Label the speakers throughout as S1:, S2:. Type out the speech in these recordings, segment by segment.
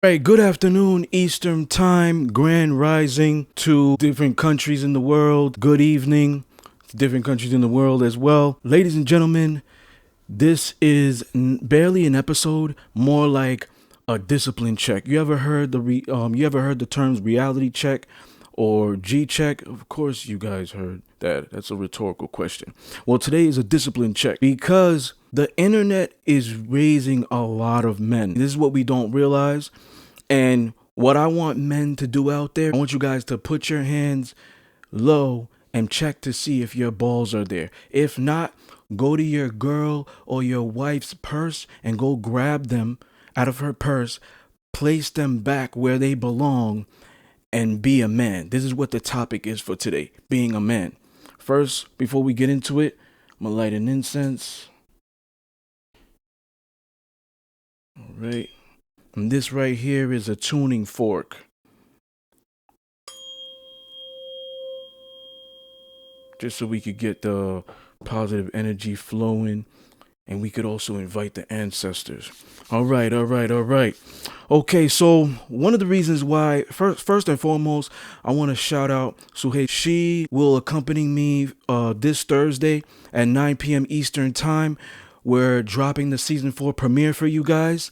S1: Right, good afternoon, Eastern Time, grand rising to different countries in the world. Good evening to different countries in the world as well. Ladies and gentlemen, this is barely an episode, more like a discipline check. You ever heard the terms reality check or G check? Of course you guys heard that. That's a rhetorical question. Well, today is a discipline check because the internet is raising a lot of men. This is what we don't realize. And what I want men to do out there, I want you guys to put your hands low and check to see if your balls are there. If not, go to your girl or your wife's purse and go grab them out of her purse, place them back where they belong, and be a man. This is what the topic is for today, being a man. First, before we get into it, I'm gonna light an incense. All right. And this right here is a tuning fork. Just so we could get the positive energy flowing, and we could also invite the ancestors. All right. Okay, so one of the reasons why, first and foremost, I want to shout out Sujey. She will accompany me this Thursday at 9 p.m. Eastern Time. We're dropping the season 4 premiere for you guys.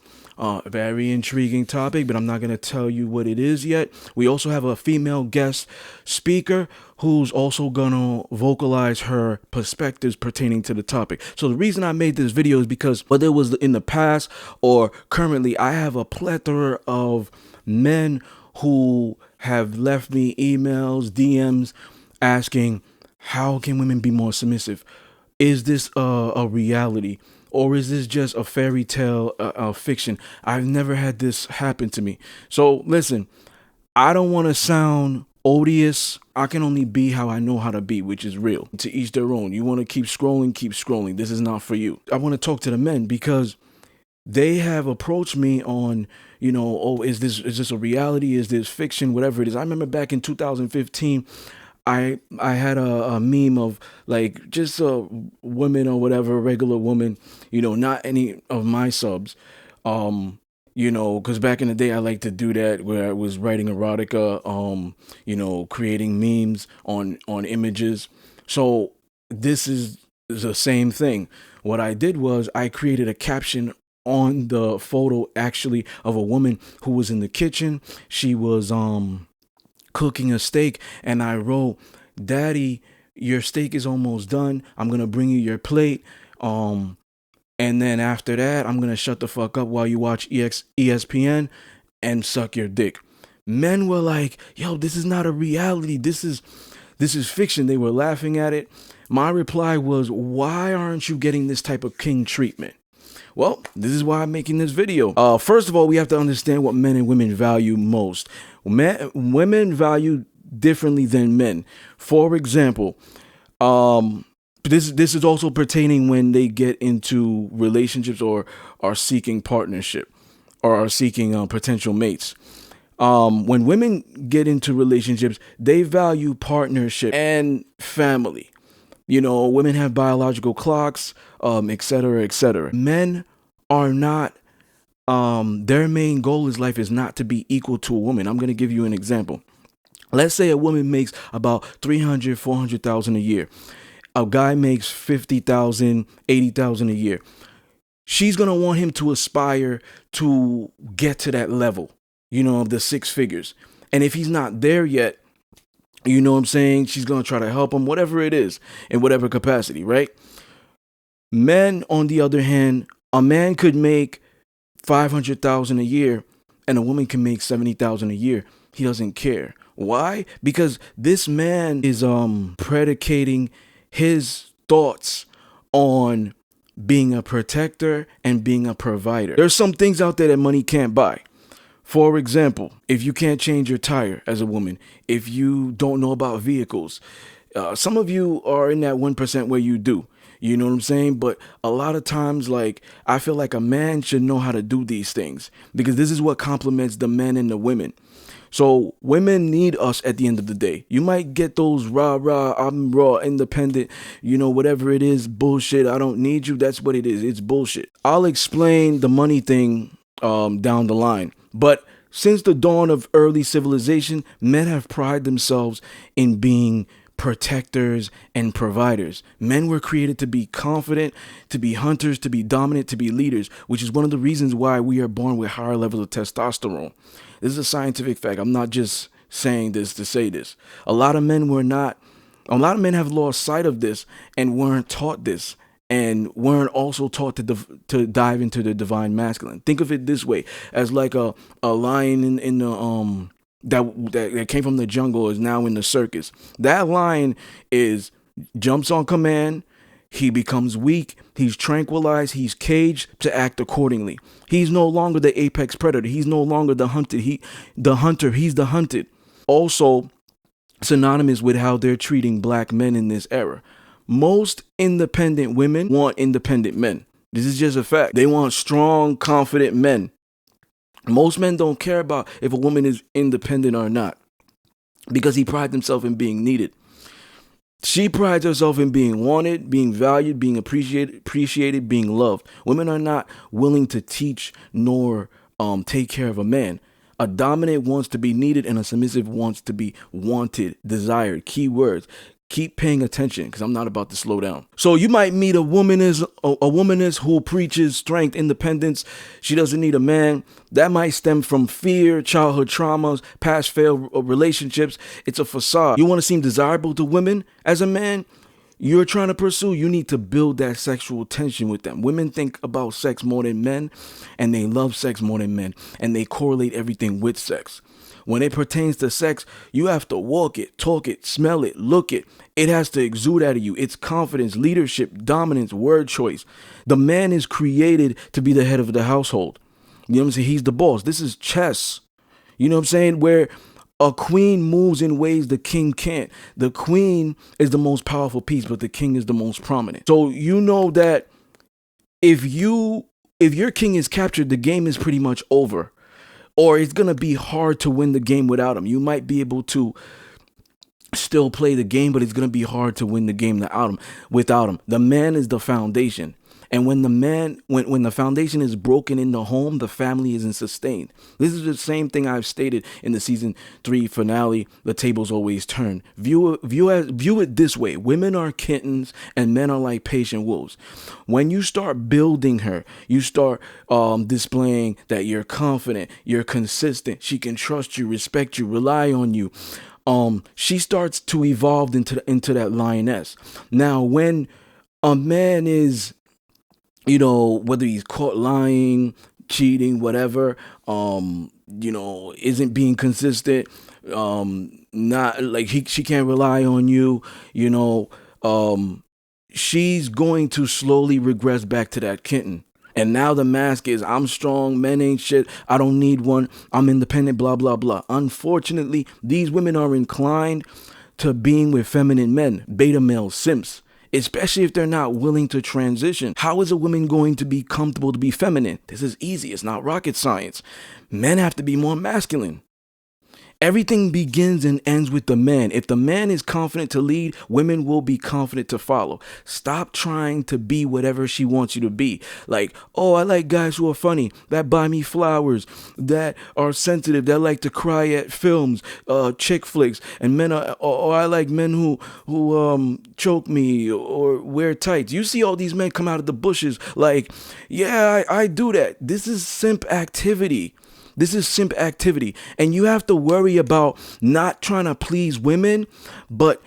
S1: Very intriguing topic, but I'm not going to tell you what it is yet. We also have a female guest speaker who's also going to vocalize her perspectives pertaining to the topic. So the reason I made this video is because whether it was in the past or currently, I have a plethora of men who have left me emails, DMs, asking, how can women be more submissive? Is this a reality? Or is this just a fairy tale fiction? I've never had this happen to me. So listen, I don't want to sound odious. I can only be how I know how to be, which is real. To each their own. You want to keep scrolling, keep scrolling. This is not for you. I want to talk to the men because they have approached me on, oh, is this a reality? Is this fiction? Whatever it is. I remember back in 2015, I had a meme of like just a woman or whatever, a regular woman, not any of my subs. Because back in the day I liked to do that where I was writing erotica, creating memes on images. So this is the same thing. What I did was I created a caption on the photo actually of a woman who was in the kitchen. She was cooking a steak, and I wrote, "Daddy, your steak is almost done. I'm gonna bring you your plate. And then after that, I'm gonna shut the fuck up while you watch ESPN and suck your dick." Men were like, "Yo, this is not a reality. This is fiction." They were laughing at it. My reply was, "Why aren't you getting this type of king treatment?" Well, this is why I'm making this video. First of all, we have to understand what men and women value most. Women value differently than men. For example, this is also pertaining when they get into relationships or are seeking partnership or are seeking potential mates. When women get into relationships, they value partnership and family. Women have biological clocks, etc., etc. Men are not, their main goal in life is not to be equal to a woman. I'm going to give you an example. Let's say a woman makes about 300, 400,000 a year. A guy makes 50,000, 80,000 a year. She's going to want him to aspire to get to that level, of the 6 figures. And if he's not there yet, you know what I'm saying? She's going to try to help him, whatever it is, in whatever capacity, right? Men, on the other hand, a man could make 500,000 a year and a woman can make 70,000 a year. He doesn't care. Why? Because this man is predicating his thoughts on being a protector and being a provider. There's some things out there that money can't buy. For example, if you can't change your tire as a woman, if you don't know about vehicles, some of you are in that 1% where you do. You know what I'm saying? But a lot of times, I feel like a man should know how to do these things because this is what complements the men and the women. So women need us at the end of the day. You might get those I'm raw, independent, whatever it is, bullshit. I don't need you. That's what it is. It's bullshit. I'll explain the money thing down the line. But Since the dawn of early civilization, men have prided themselves in being protectors and providers. Men were created to be confident, to be hunters, to be dominant, to be leaders, which is one of the reasons why we are born with higher levels of testosterone. This is a scientific fact. I'm not just saying this to say this. A lot of men have lost sight of this and weren't taught this, and weren't also taught to dive into the divine masculine. Think of it this way, as like a lion in the that came from the jungle is now in the circus. That lion jumps on command. He becomes weak. He's tranquilized. He's caged to act accordingly. He's no longer the apex predator. He's no longer the hunted. He's the hunted. Also, synonymous with how they're treating black men in this era. Most independent women want independent men. This is just a fact. They want strong, confident men. Most men don't care about if a woman is independent or not, because he prides himself in being needed. She prides herself in being wanted, being valued, being appreciated, being loved. Women are not willing to teach nor take care of a man. A dominant wants to be needed, and a submissive wants to be wanted, desired. Key words. Keep paying attention, because I'm not about to slow down. So you might meet a womanist who preaches strength, independence. She doesn't need a man. That might stem from fear, childhood traumas, past failed relationships. It's a facade. You want to seem desirable to women as a man you're trying to pursue, you need to build that sexual tension with them. Women think about sex more than men, and they love sex more than men, and they correlate everything with sex. When it pertains to sex, you have to walk it, talk it, smell it, look it. It has to exude out of you. It's confidence, leadership, dominance, word choice. The man is created to be the head of the household. You know what I'm saying? He's the boss. This is chess. You know what I'm saying? Where a queen moves in ways the king can't. The queen is the most powerful piece, but the king is the most prominent. So you know that if your king is captured, the game is pretty much over. Or it's going to be hard to win the game without him. You might be able to still play the game, but it's going to be hard to win the game without him. The man is the foundation. And when the foundation is broken in the home, the family isn't sustained. This is the same thing I've stated in the season 3 finale. The tables always turn. View it this way. Women are kittens and men are like patient wolves. When you start building her, you start displaying that you're confident, you're consistent, she can trust you, respect you, rely on you. She starts to evolve into that lioness. Now, when a man is, whether he's caught lying, cheating, whatever, isn't being consistent, not like she can't rely on you, she's going to slowly regress back to that kitten. And now the mask is, I'm strong, men ain't shit, I don't need one, I'm independent, blah, blah, blah. Unfortunately, these women are inclined to being with feminine men, beta male simps. Especially if they're not willing to transition. How is a woman going to be comfortable to be feminine? This is easy. It's not rocket science. Men have to be more masculine. Everything begins and ends with the man. If the man is confident to lead, women will be confident to follow. Stop trying to be whatever she wants you to be. Like, oh, I like guys who are funny, that buy me flowers, that are sensitive, that like to cry at films, chick flicks, and men are, or I like men who choke me or wear tights. You see all these men come out of the bushes like, yeah, I do that. This is simp activity. And you have to worry about not trying to please women, but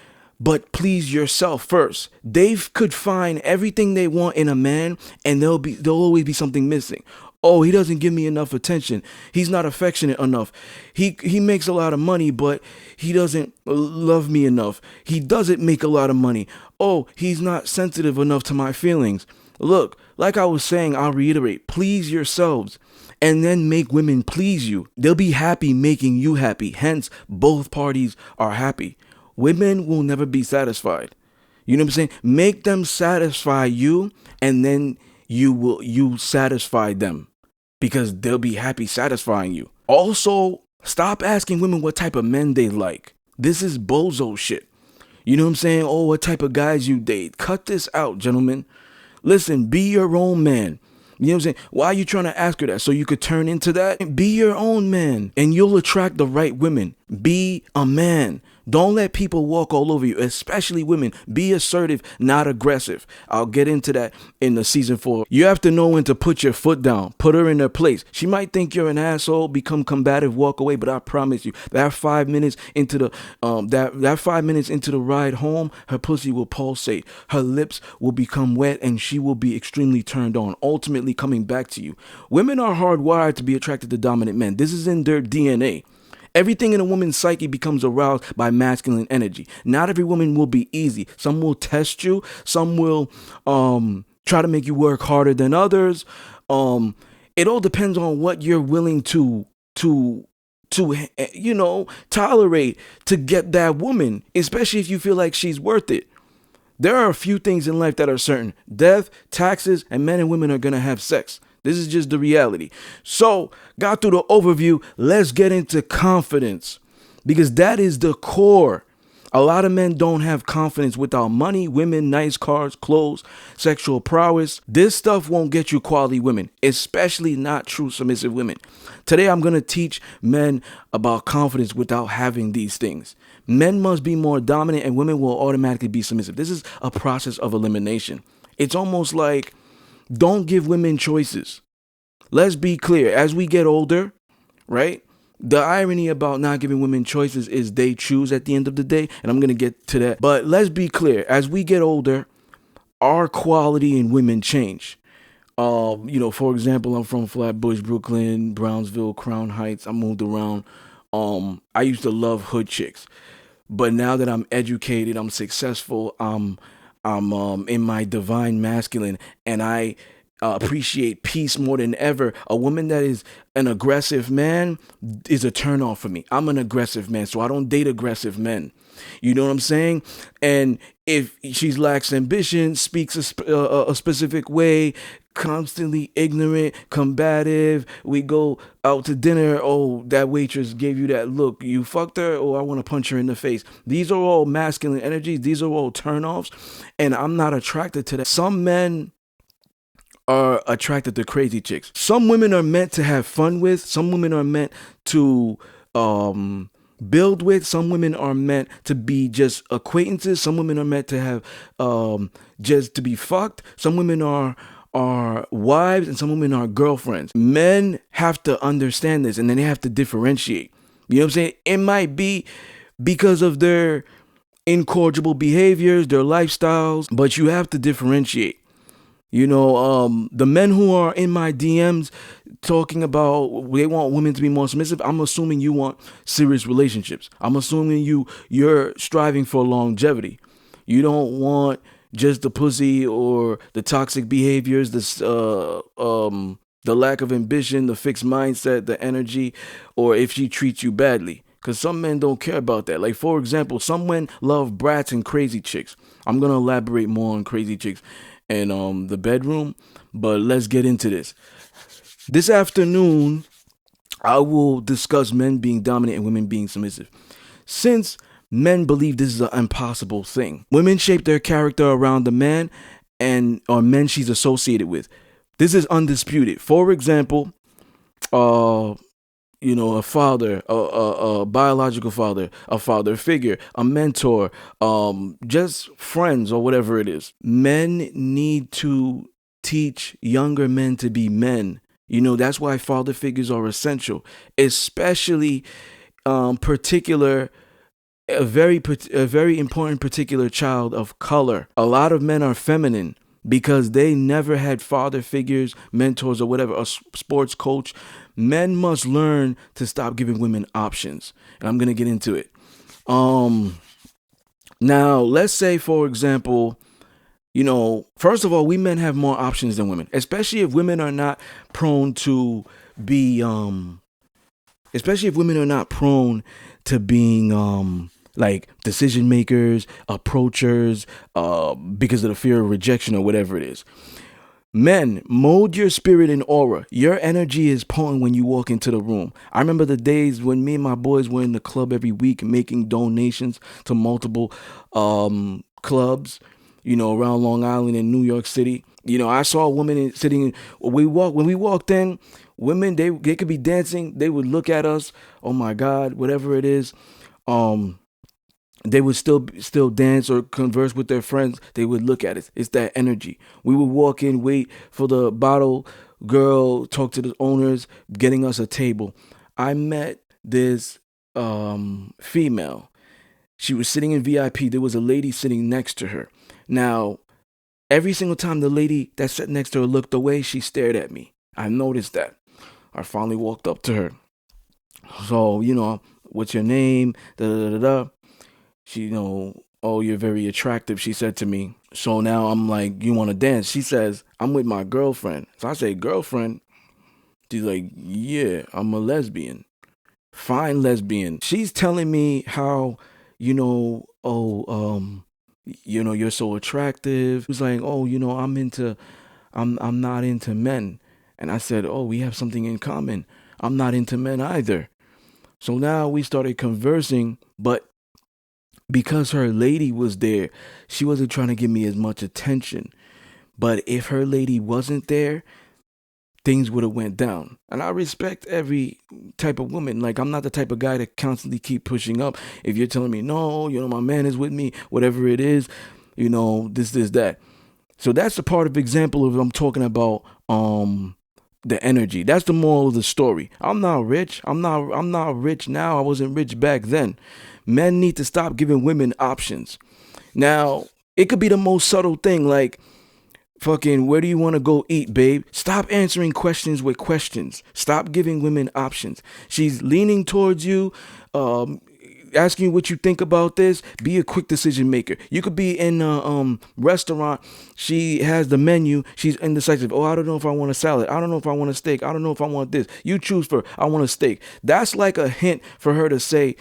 S1: please yourself first. They could find everything they want in a man, and there'll always be something missing. Oh, he doesn't give me enough attention. He's not affectionate enough. He makes a lot of money, but he doesn't love me enough. He doesn't make a lot of money. Oh, he's not sensitive enough to my feelings. Look, like I was saying, I'll reiterate, please yourselves. And then make women please you. They'll be happy making you happy. Hence, both parties are happy. Women will never be satisfied. You know what I'm saying? Make them satisfy you, and then you satisfy them, because they'll be happy satisfying you. Also, stop asking women what type of men they like. This is bozo shit. You know what I'm saying? Oh, what type of guys you date. Cut this out, gentlemen. Listen, be your own man. You know what I'm saying? Why are you trying to ask her that? So you could turn into that? Be your own man and you'll attract the right women. Be a man. Don't let people walk all over you, especially women. Be assertive, not aggressive. I'll get into that in the season 4. You have to know when to put your foot down, put her in her place. She might think you're an asshole, become combative, walk away, but I promise you, that 5 minutes into the that 5 minutes into the ride home, her pussy will pulsate, her lips will become wet, and she will be extremely turned on, ultimately coming back to you. Women are hardwired to be attracted to dominant men. This is in their DNA. Everything in a woman's psyche becomes aroused by masculine energy. Not every woman will be easy. Some will test you. Some will try to make you work harder than others. It all depends on what you're willing to tolerate to get that woman, especially if you feel like she's worth it. There are a few things in life that are certain. Death, taxes, and men and women are going to have sex. This is just the reality. So, got through the overview. Let's get into confidence, because that is the core. A lot of men don't have confidence without money, women, nice cars, clothes, sexual prowess. This stuff won't get you quality women, especially not true submissive women. Today, I'm going to teach men about confidence without having these things. Men must be more dominant and women will automatically be submissive. This is a process of elimination. It's almost like, don't give women choices. Let's be clear. As we get older, right? The irony about not giving women choices is they choose at the end of the day. And I'm going to get to that. But let's be clear. As we get older, our quality in women change. For example, I'm from Flatbush, Brooklyn, Brownsville, Crown Heights. I moved around. I used to love hood chicks. But now that I'm educated, I'm successful, I'm in my divine masculine, and I appreciate peace more than ever. A woman that is an aggressive man is a turn off for me. I'm an aggressive man, so I don't date aggressive men. You know what I'm saying? And if she lacks ambition, speaks a specific way, constantly ignorant, combative, we go out to dinner, oh, that waitress gave you that look, you fucked her, oh, I want to punch her in the face. These are all masculine energies. These are all turnoffs, and I'm not attracted to that. Some men are attracted to crazy chicks. Some women are meant to have fun with. Some women are meant to build with. Some women are meant to be just acquaintances. Some women are meant to have just to be fucked. Some women are wives and some women are girlfriends. Men have to understand this, and then they have to differentiate. You know what I'm saying? It might be because of their incorrigible behaviors, their lifestyles, but you have to differentiate. The men who are in my DMs talking about they want women to be more submissive, I'm assuming you want serious relationships. I'm assuming you're striving for longevity. You don't want just the pussy or the toxic behaviors, the lack of ambition, the fixed mindset, the energy, or if she treats you badly. Because some men don't care about that. Like, for example, some men love brats and crazy chicks. I'm going to elaborate more on crazy chicks and the bedroom, but let's get into this. This afternoon, I will discuss men being dominant and women being submissive. Since men believe this is an impossible thing, women shape their character around the man or men she's associated with. This is undisputed. For example, a father, a biological father, a father figure, a mentor, just friends or whatever it is. Men need to teach younger men to be men. That's why father figures are essential, especially a very important particular child of color. A lot of men are feminine because they never had father figures, mentors, or whatever, a sports coach. Men must learn to stop giving women options. And I'm going to get into it. Now, let's say, for example, first of all, we men have more options than women, especially if women are not prone to be, being like decision makers, approachers, because of the fear of rejection or whatever it is. Men, mold your spirit and aura. Your energy is potent when you walk into the room. I remember the days when me and my boys were in the club every week making donations to multiple clubs. around Long Island in New York City. I saw a woman sitting. When we walked in, women they could be dancing. They would look at us. Oh my God, whatever it is. They would still dance or converse with their friends. They would look at us. It's that energy. We would walk in, wait for the bottle girl, talk to the owners, getting us a table. I met this female. She was sitting in VIP. There was a lady sitting next to her. Now, every single time the lady that sat next to her looked away, she stared at me. I noticed that. I finally walked up to her. So, what's your name? Da da da da. She, oh, you're very attractive, she said to me. So now I'm like, you want to dance? She says, I'm with my girlfriend. So I say, girlfriend? She's like, yeah, I'm a lesbian. Fine lesbian. She's telling me how, you're so attractive. She's like, oh, I'm not into men. And I said, oh, we have something in common. I'm not into men either. So now we started conversing, but because her lady was there, she wasn't trying to give me as much attention. But if her lady wasn't there, things would have went down. And I respect every type of woman. Like, I'm not the type of guy to constantly keep pushing up. If you're telling me, no, my man is with me, whatever it is, this, that. So that's the part of example of I'm talking about the energy. That's the moral of the story. I'm not rich. I'm not rich now. I wasn't rich back then. Men need to stop giving women options. Now, it could be the most subtle thing, like, fucking, where do you want to go eat, babe? Stop answering questions with questions. Stop giving women options. She's leaning towards you, asking you what you think about this. Be a quick decision maker. You could be in a restaurant. She has the menu. She's indecisive. Oh, I don't know if I want a salad. I don't know if I want a steak. I don't know if I want this. You choose for, I want a steak. That's like a hint for her to say,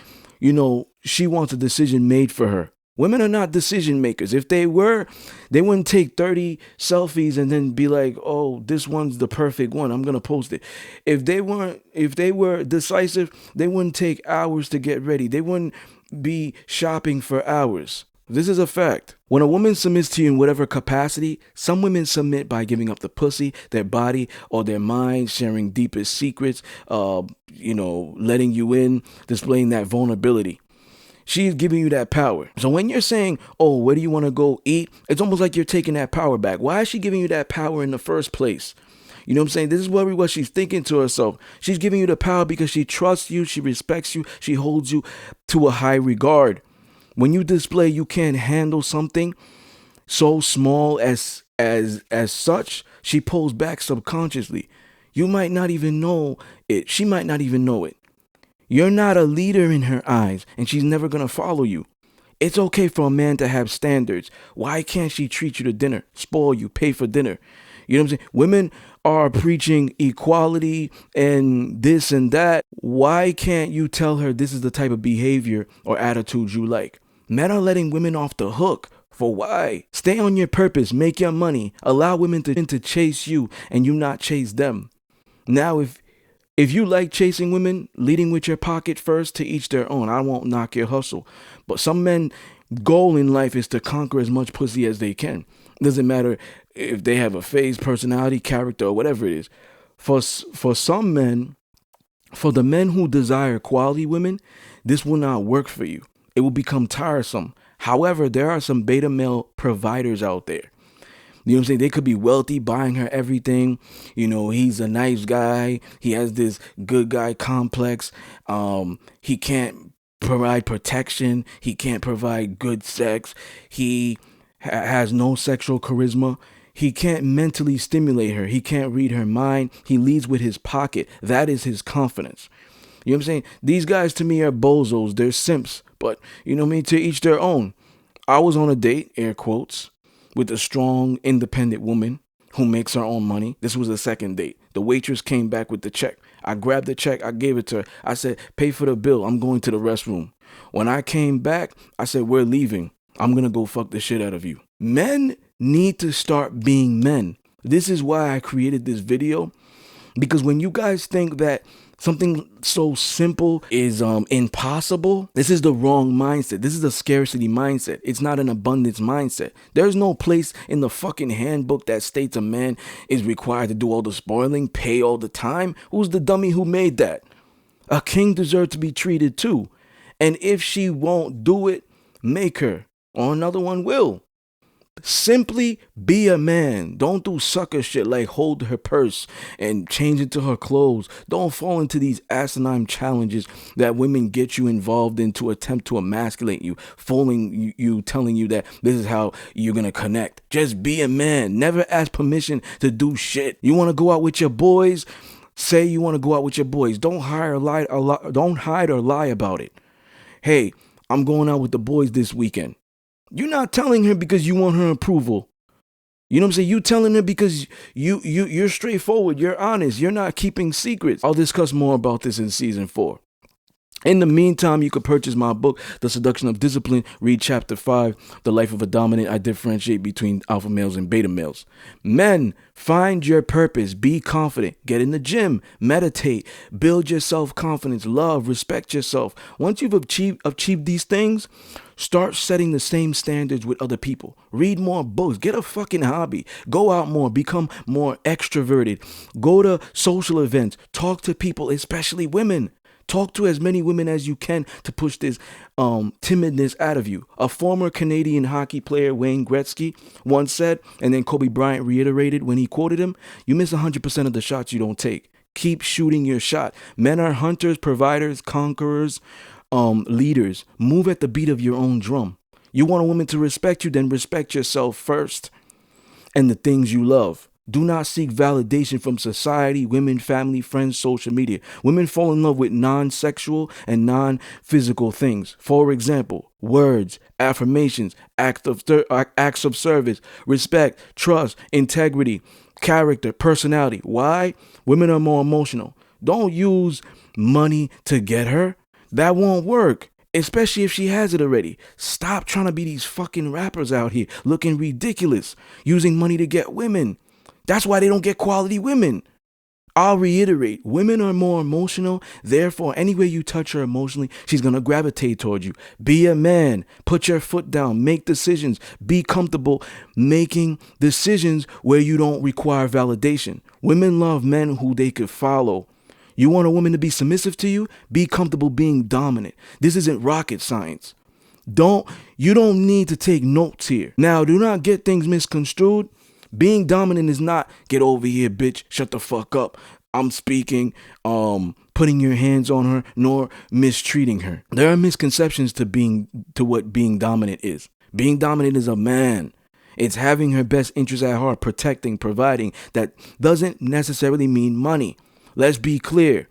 S1: she wants a decision made for her. Women are not decision makers. If they were, they wouldn't take 30 selfies and then be like, oh, this one's the perfect one, I'm going to post it. If they were decisive, they wouldn't take hours to get ready. They wouldn't be shopping for hours. This is a fact. When a woman submits to you in whatever capacity, some women submit by giving up the pussy, their body, or their mind, sharing deepest secrets, letting you in, displaying that vulnerability. She's giving you that power. So when you're saying, oh, where do you want to go eat? It's almost like you're taking that power back. Why is she giving you that power in the first place? You know what I'm saying? This is what she's thinking to herself. She's giving you the power because she trusts you. She respects you. She holds you to a high regard. When you display you can't handle something so small as such, she pulls back subconsciously. You might not even know it. She might not even know it. You're not a leader in her eyes, and she's never going to follow you. It's okay for a man to have standards. Why can't she treat you to dinner, spoil you, pay for dinner? You know what I'm saying? Women are preaching equality and this and that. Why can't you tell her this is the type of behavior or attitude you like? Men are letting women off the hook. For why? Stay on your purpose. Make your money. Allow women to chase you and you not chase them. Now, if you like chasing women, leading with your pocket first, to each their own. I won't knock your hustle. But some men goal in life is to conquer as much pussy as they can. Doesn't matter if they have a phase, personality, character, or whatever it is. For some men, for the men who desire quality women, this will not work for you. It will become tiresome. However, there are some beta male providers out there. You know what I'm saying? They could be wealthy, buying her everything. He's a nice guy. He has this good guy complex. He can't provide protection. He can't provide good sex. He has no sexual charisma. He can't mentally stimulate her. He can't read her mind. He leads with his pocket. That is his confidence. You know what I'm saying? These guys to me are bozos. They're simps. But, to each their own. I was on a date, air quotes, with a strong, independent woman who makes her own money. This was the second date. The waitress came back with the check. I grabbed the check. I gave it to her. I said, pay for the bill. I'm going to the restroom. When I came back, I said, we're leaving. I'm going to go fuck the shit out of you. Men need to start being men. This is why I created this video. Because when you guys think that something so simple is impossible. This is the wrong mindset. This is a scarcity mindset. It's not an abundance mindset. There's no place in the fucking handbook that states a man is required to do all the spoiling, pay all the time. Who's the dummy who made that? A king deserves to be treated too. And if she won't do it, make her, or another one will. Simply be a man. Don't do sucker shit like hold her purse and change into her clothes. Don't fall into these asinine challenges that women get you involved in to attempt to emasculate you, fooling you, telling you that this is how you're gonna connect. Just be a man. Never ask permission to do shit. You want to go out with your boys? Say you want to go out with your boys. Don't hide or lie about it. Hey, I'm going out with the boys this weekend. You're not telling her because you want her approval. You know what I'm saying? You telling her because you're straightforward. You're honest. You're not keeping secrets. I'll discuss more about this in season 4. In the meantime, you could purchase my book, The Seduction of Discipline. Read chapter 5, The Life of a Dominant. I differentiate between alpha males and beta males. Men, find your purpose. Be confident. Get in the gym. Meditate. Build your self-confidence. Love. Respect yourself. Once you've achieved these things, start setting the same standards with other people. Read more books. Get a fucking hobby. Go out more. Become more extroverted. Go to social events. Talk to people, especially women. Talk to as many women as you can to push this timidness out of you. A former Canadian hockey player, Wayne Gretzky, once said, and then Kobe Bryant reiterated when he quoted him, "You miss 100% of the shots you don't take. Keep shooting your shot." Men are hunters, providers, conquerors, leaders. Move at the beat of your own drum. You want a woman to respect you, then respect yourself first and the things you love. Do not seek validation from society, women, family, friends, social media. Women fall in love with non-sexual and non-physical things. For example, words, affirmations, acts of service, respect, trust, integrity, character, personality. Why? Women are more emotional. Don't use money to get her. That won't work. Especially if she has it already. Stop trying to be these fucking rappers out here looking ridiculous, using money to get women. That's why they don't get quality women. I'll reiterate, women are more emotional. Therefore, any way you touch her emotionally, she's going to gravitate towards you. Be a man. Put your foot down. Make decisions. Be comfortable making decisions where you don't require validation. Women love men who they could follow. You want a woman to be submissive to you? Be comfortable being dominant. This isn't rocket science. You don't need to take notes here. Now, do not get things misconstrued. Being dominant is not get over here, bitch, shut the fuck up. I'm speaking, putting your hands on her, nor mistreating her. There are misconceptions to what being dominant is. Being dominant is a man. It's having her best interests at heart, protecting, providing. That doesn't necessarily mean money. Let's be clear.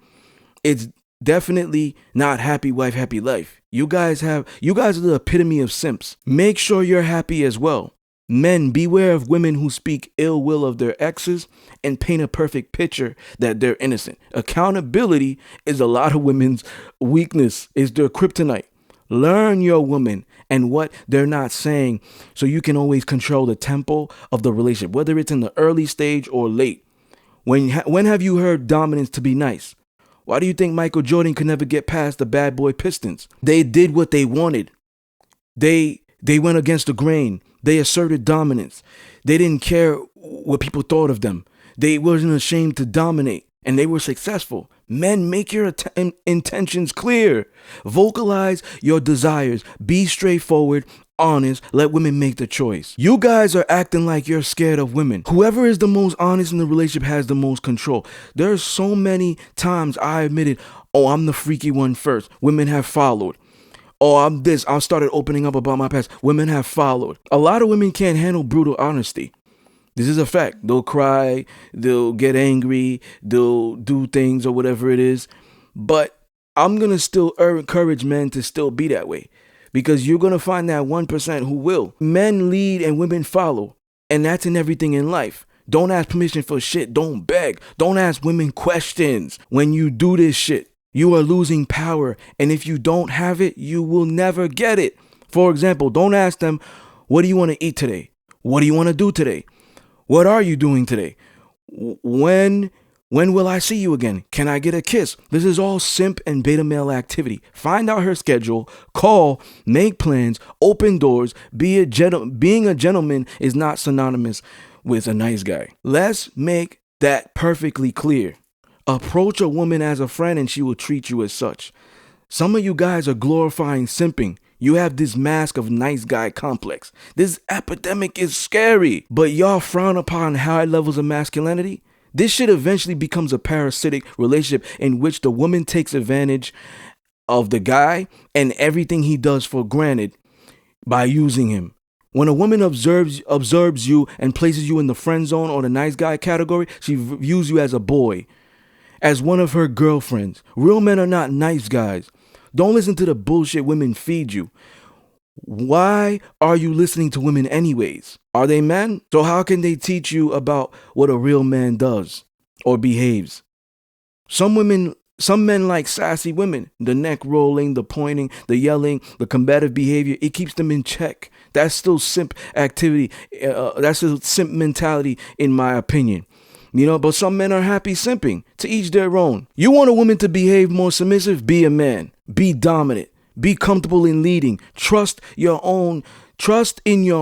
S1: It's definitely not happy wife, happy life. You guys are the epitome of simps. Make sure you're happy as well. Men, beware of women who speak ill will of their exes and paint a perfect picture that they're innocent. Accountability is a lot of women's weakness, is their kryptonite. Learn your woman and what they're not saying so you can always control the tempo of the relationship, whether it's in the early stage or late. When have you heard dominance to be nice? Why do you think Michael Jordan could never get past the bad boy Pistons? They did what they wanted. They went against the grain. They asserted dominance. They didn't care what people thought of them. They wasn't ashamed to dominate, and they were successful. Men, make your intentions clear. Vocalize your desires. Be straightforward, honest. Let women make the choice. You guys are acting like you're scared of women. Whoever is the most honest in the relationship has the most control. There's so many times I admitted, oh, I'm the freaky one first. Women have followed. Oh, I started opening up about my past. Women have followed. A lot of women can't handle brutal honesty. This is a fact. They'll cry. They'll get angry. They'll do things or whatever it is. But I'm going to still encourage men to still be that way. Because you're going to find that 1% who will. Men lead and women follow. And that's in everything in life. Don't ask permission for shit. Don't beg. Don't ask women questions when you do this shit. You are losing power, and if you don't have it, you will never get it. For example, don't ask them, what do you want to eat today? What do you want to do today? What are you doing today? When When will I see you again? Can I get a kiss? This is all simp and beta male activity. Find out her schedule, call, make plans, open doors. Being a gentleman is not synonymous with a nice guy. Let's make that perfectly clear. Approach a woman as a friend and she will treat you as such. Some of you guys are glorifying simping. You have this mask of nice guy complex. This epidemic is scary, but y'all frown upon high levels of masculinity. This shit eventually becomes a parasitic relationship in which the woman takes advantage of the guy and everything he does for granted by using him. When a woman observes you and places you in the friend zone or the nice guy category, she views you as a boy, as one of her girlfriends. Real men are not nice guys. Don't listen to the bullshit women feed you. Why are you listening to women anyways? Are they men? So how can they teach you about what a real man does or behaves? Some men like sassy women. The neck rolling, the pointing, the yelling, the combative behavior. It keeps them in check. That's still simp activity. That's a simp mentality in my opinion. But some men are happy simping. To each their own. You want a woman to behave more submissive? Be a man. Be dominant. Be comfortable in leading. Trust in your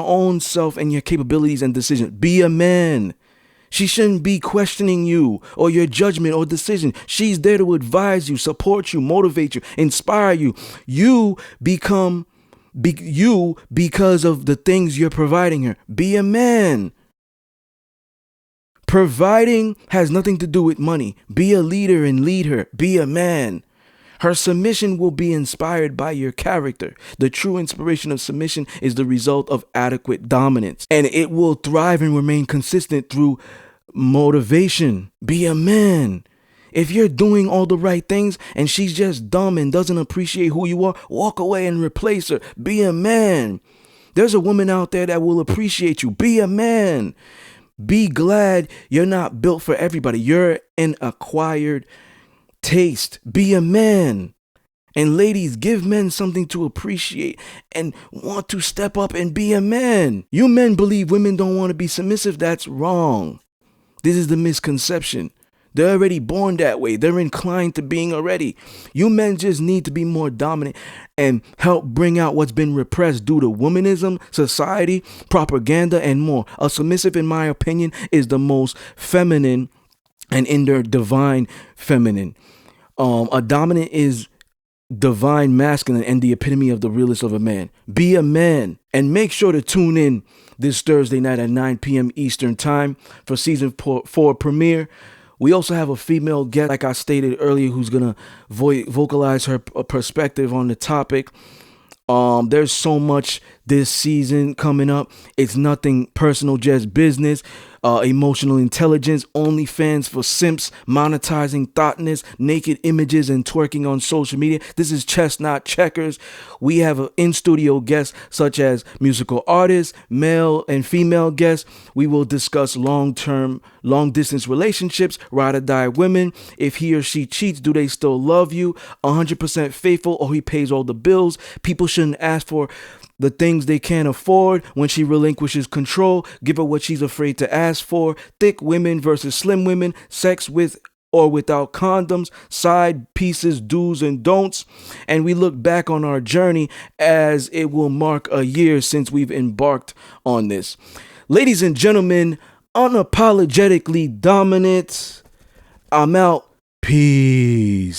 S1: own self and your capabilities and decisions. Be a man. She shouldn't be questioning you or your judgment or decision. She's there to advise you, support you, motivate you, inspire you. You because of the things you're providing her. Be a man. Providing has nothing to do with money. Be a leader and lead her. Be a man. Her submission will be inspired by your character. The true inspiration of submission is the result of adequate dominance, and it will thrive and remain consistent through motivation. Be a man. If you're doing all the right things and she's just dumb and doesn't appreciate who you are, walk away and replace her. Be a man. There's a woman out there that will appreciate you. Be a man. Be glad you're not built for everybody. You're an acquired taste. Be a man. And ladies, give men something to appreciate and want to step up and be a man. You men believe women don't want to be submissive. That's wrong. This is the misconception. They're already born that way. They're inclined to being already. You men just need to be more dominant and help bring out what's been repressed due to womanism, society, propaganda, and more. A submissive, in my opinion, is the most feminine and in their divine feminine. A dominant is divine masculine and the epitome of the realest of a man. Be a man and make sure to tune in this Thursday night at 9 p.m. Eastern time for season 4 premiere. We also have a female guest, like I stated earlier, who's going to vocalize her perspective on the topic. There's so much this season coming up. It's nothing personal, just business. Emotional intelligence, OnlyFans for simps, monetizing thoughtness, naked images, and twerking on social media. This is chess, not checkers. We have in-studio guests such as musical artists, male and female guests. We will discuss long-distance relationships, ride-or-die women. If he or she cheats, do they still love you? 100% faithful, or he pays all the bills. People shouldn't ask for the things they can't afford. When she relinquishes control, give her what she's afraid to ask for. Thick women versus slim women, sex with or without condoms, side pieces, do's and don'ts. And we look back on our journey as it will mark a year since we've embarked on this. Ladies and gentlemen, unapologetically dominant. I'm out. Peace.